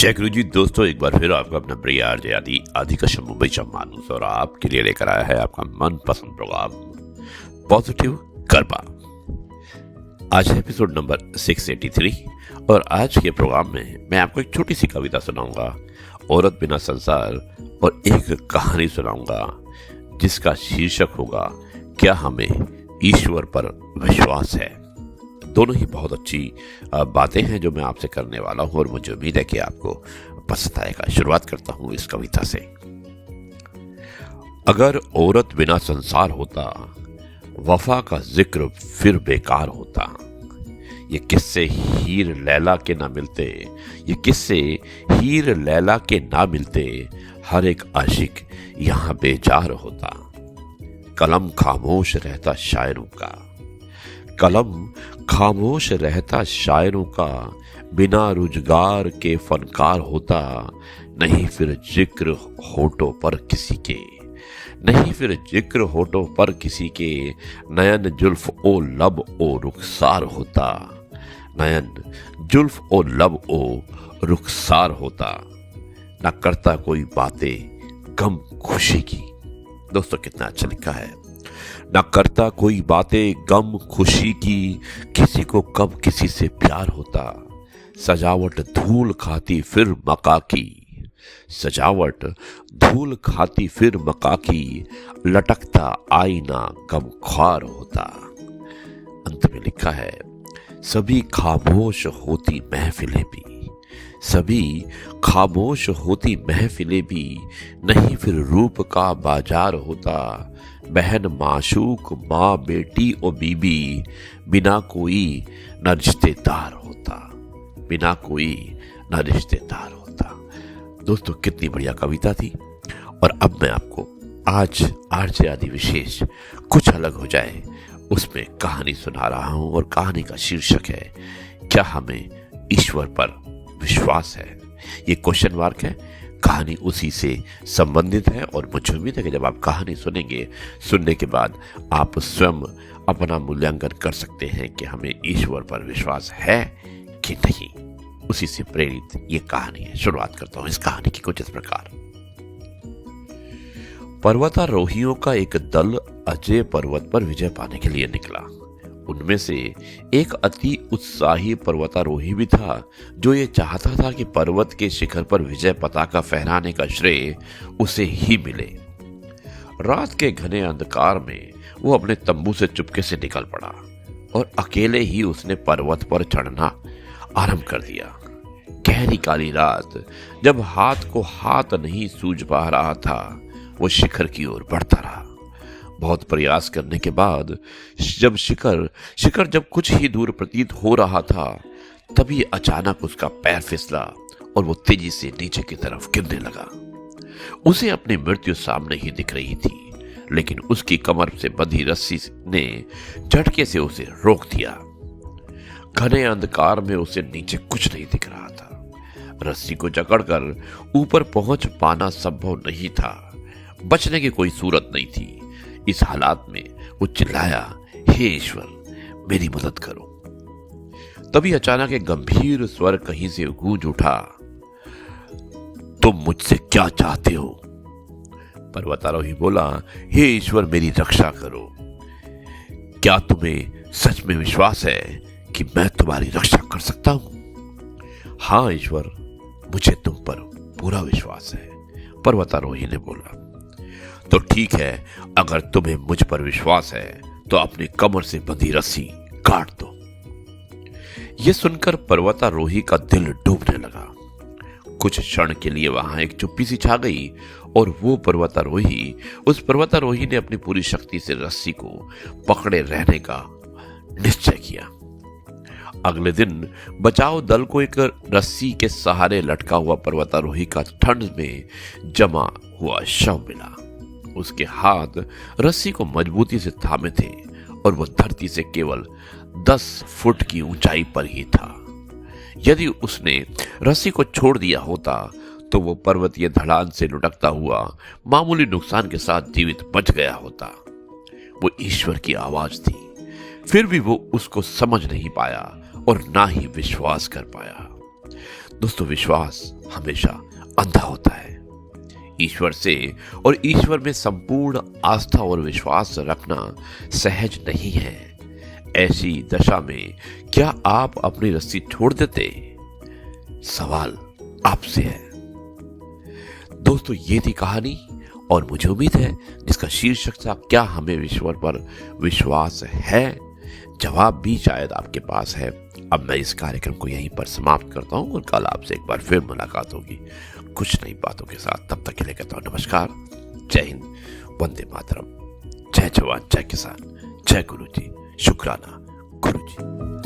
जय गुरु जी। दोस्तों, एक बार फिर आपका अपना प्रिय आरजे आदि कश्यप मुंबई से मानूस और आपके लिए लेकर आया है आपका मनपसंद प्रोग्राम पॉजिटिव कर्मा। आज है एपिसोड नंबर 683 और आज के प्रोग्राम में मैं आपको एक छोटी सी कविता सुनाऊंगा, औरत बिना संसार, और एक कहानी सुनाऊंगा जिसका शीर्षक होगा क्या हमें ईश्वर पर विश्वास है। दोनों ही बहुत अच्छी बातें हैं जो मैं आपसे करने वाला हूं और मुझे उम्मीद है कि आपको पसंद आएगा। शुरुआत करता हूं इस कविता से। अगर औरत बिना संसार होता, वफा का जिक्र फिर बेकार होता। ये किस्से हीर लैला के ना मिलते, ये किस्से हीर लैला के ना मिलते, हर एक आशिक यहां बेजार होता। कलम खामोश रहता शायरों का, कलम खामोश रहता शायरों का, बिना रुजगार के फनकार होता। नहीं फिर जिक्र होठों पर किसी के, नहीं फिर जिक्र होठों पर किसी के, नयन जुल्फ ओ लब ओ रुखसार होता। नयन जुल्फ ओ लब ओ रुखसार होता। न करता कोई बातें गम खुशी की। दोस्तों, कितना अच्छा लिखा है। न करता कोई बातें गम खुशी की, किसी को कब किसी से प्यार होता। सजावट धूल खाती फिर मका की, सजावट धूल खाती फिर मका की, लटकता आईना गम ख्वार होता। अंत में लिखा है सभी खामोश होती महफिलें भी, सभी खामोश होती महफिलें भी, नहीं फिर रूप का बाजार होता। बहन माशूक माँ बेटी और बीबी, बिना कोई न रिश्तेदार होता, बिना कोई न रिश्तेदार होता। दोस्तों, कितनी बढ़िया कविता थी। और अब मैं आपको आज आरजे आदि विशेष कुछ अलग हो जाए उसमें कहानी सुना रहा हूं और कहानी का शीर्षक है क्या हमें ईश्वर पर विश्वास है। ये क्वेश्चन मार्क है। कहानी उसी से संबंधित है और मुझे उम्मीद है कि जब आप कहानी सुनेंगे, सुनने के बाद आप स्वयं अपना मूल्यांकन कर सकते हैं कि हमें ईश्वर पर विश्वास है कि नहीं। उसी से प्रेरित ये कहानी है। शुरुआत करता हूं इस कहानी की कुछ इस प्रकार। पर्वतारोहियों का एक दल अजय पर्वत पर विजय पाने के लिए निकला। उनमें से एक अति उत्साही पर्वतारोही भी था जो ये चाहता था कि पर्वत के शिखर पर विजय पताका फहराने का श्रेय उसे ही मिले। रात के घने अंधकार में वो अपने तंबू से चुपके से निकल पड़ा और अकेले ही उसने पर्वत पर चढ़ना आरंभ कर दिया। गहरी काली रात, जब हाथ को हाथ नहीं सूझ पा रहा था, वो शिखर की ओर बढ़ता रहा। बहुत प्रयास करने के बाद जब शिखर जब कुछ ही दूर प्रतीत हो रहा था, तभी अचानक उसका पैर फिसला और वो तेजी से नीचे की तरफ गिरने लगा। उसे अपनी मृत्यु सामने ही दिख रही थी, लेकिन उसकी कमर से बंधी रस्सी ने झटके से उसे रोक दिया। घने अंधकार में उसे नीचे कुछ नहीं दिख रहा था। रस्सी को जकड़कर ऊपर पहुंच पाना संभव नहीं था। बचने की कोई सूरत नहीं थी। इस हालात में वो चिल्लाया, हे ईश्वर, मेरी मदद करो। तभी अचानक एक गंभीर स्वर कहीं से गूंज उठा, तुम मुझसे क्या चाहते हो? पर्वतारोही बोला, हे ईश्वर, मेरी रक्षा करो। क्या तुम्हें सच में विश्वास है कि मैं तुम्हारी रक्षा कर सकता हूं? हाँ ईश्वर, मुझे तुम पर पूरा विश्वास है, पर्वतारोही ने बोला। तो ठीक है, अगर तुम्हें मुझ पर विश्वास है तो अपनी कमर से बंधी रस्सी काट दो। यह सुनकर पर्वतारोही का दिल डूबने लगा। कुछ क्षण के लिए वहां एक चुप्पी सी छा गई और उस पर्वतारोही ने अपनी पूरी शक्ति से रस्सी को पकड़े रहने का निश्चय किया। अगले दिन बचाव दल को एक रस्सी के सहारे लटका हुआ पर्वतारोही का ठंड में जमा हुआ शव मिला। उसके हाथ रस्सी को मजबूती से थामे थे और वह धरती से केवल 10 फुट की ऊंचाई पर ही था। यदि उसने रस्सी को छोड़ दिया होता तो वो पर्वतीय ढलान से लुढ़कता हुआ मामूली नुकसान के साथ जीवित बच गया होता। वो ईश्वर की आवाज थी, फिर भी वो उसको समझ नहीं पाया और ना ही विश्वास कर पाया। दोस्तों, विश्वास हमेशा अंधा होता है। ईश्वर से और ईश्वर में संपूर्ण आस्था और विश्वास रखना सहज नहीं है। ऐसी दशा में क्या आप अपनी रस्सी छोड़ देते? सवाल आपसे है। दोस्तों, ये थी कहानी और मुझे उम्मीद है जिसका शीर्षक था क्या हमें ईश्वर पर विश्वास है। जवाब भी शायद आपके पास है। अब मैं इस कार्यक्रम को यहीं पर समाप्त करता हूं और कल आपसे एक बार फिर मुलाकात होगी कुछ नई बातों के साथ। तब तक के लिए कहता हूं नमस्कार, जय हिंद, वंदे मातरम, जय जवान, जय किसान, जय गुरु जी, शुक्राना गुरु जी।